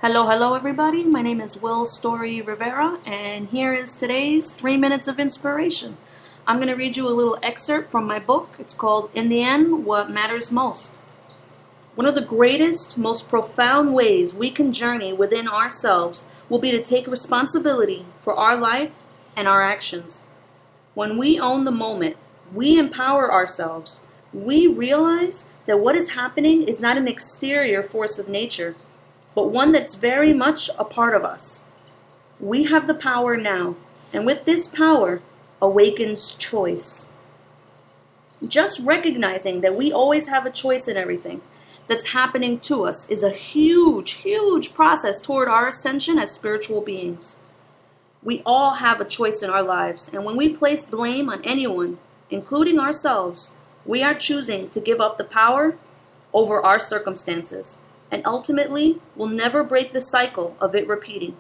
Hello everybody. My name is Will Story Rivera, and here is today's 3 minutes of inspiration. I'm going to read you a little excerpt from my book. It's called In the End, What Matters Most. One of the greatest, most profound ways we can journey within ourselves will be to take responsibility for our life and our actions. When we own the moment, we empower ourselves. We realize that what is happening is not an exterior force of nature, but one that's very much a part of us. We have the power now, and with this power awakens choice. Just recognizing that we always have a choice in everything that's happening to us is a huge process toward our ascension as spiritual beings. We all have a choice in our lives, and when we place blame on anyone, including ourselves, we are choosing to give up the power over our circumstances, and ultimately will never break the cycle of it repeating.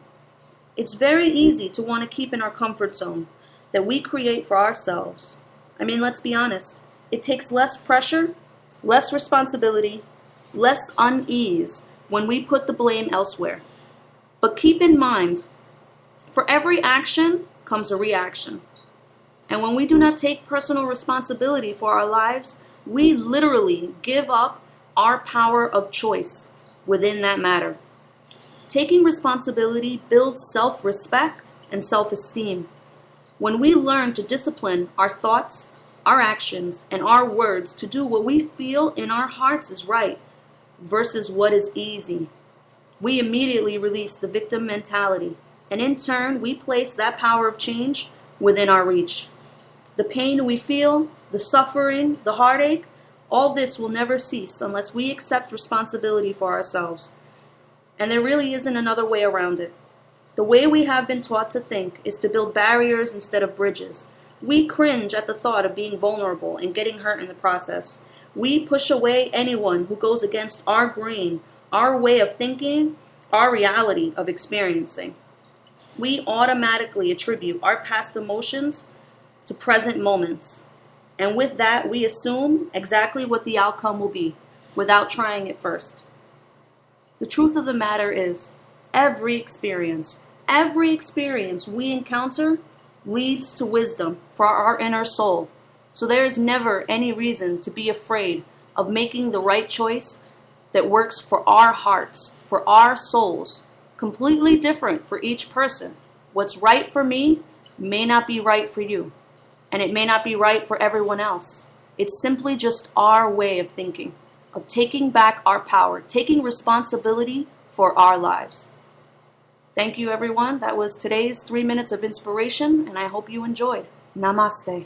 It's very easy to want to keep in our comfort zone that we create for ourselves. I mean, let's be honest. It takes less pressure, less responsibility, less unease when we put the blame elsewhere. But keep in mind, for every action comes a reaction. And when we do not take personal responsibility for our lives, we literally give up our power of choice within that matter. Taking responsibility builds self-respect and self-esteem. When we learn to discipline our thoughts, our actions, and our words to do what we feel in our hearts is right versus what is easy, we immediately release the victim mentality, and in turn, we place that power of change within our reach. The pain we feel, the suffering, the heartache, all this will never cease unless we accept responsibility for ourselves. And there really isn't another way around it. The way we have been taught to think is to build barriers instead of bridges. We cringe at the thought of being vulnerable and getting hurt in the process. We push away anyone who goes against our grain, our way of thinking, our reality of experiencing. We automatically attribute our past emotions to present moments. And with that, we assume exactly what the outcome will be without trying it first. The truth of the matter is, every experience we encounter leads to wisdom for our inner soul. So there is never any reason to be afraid of making the right choice that works for our hearts, for our souls, completely different for each person. What's right for me may not be right for you. And it may not be right for everyone else. It's simply just our way of thinking, of taking back our power, taking responsibility for our lives. Thank you, everyone. That was today's 3 minutes of inspiration, and I hope you enjoyed. Namaste.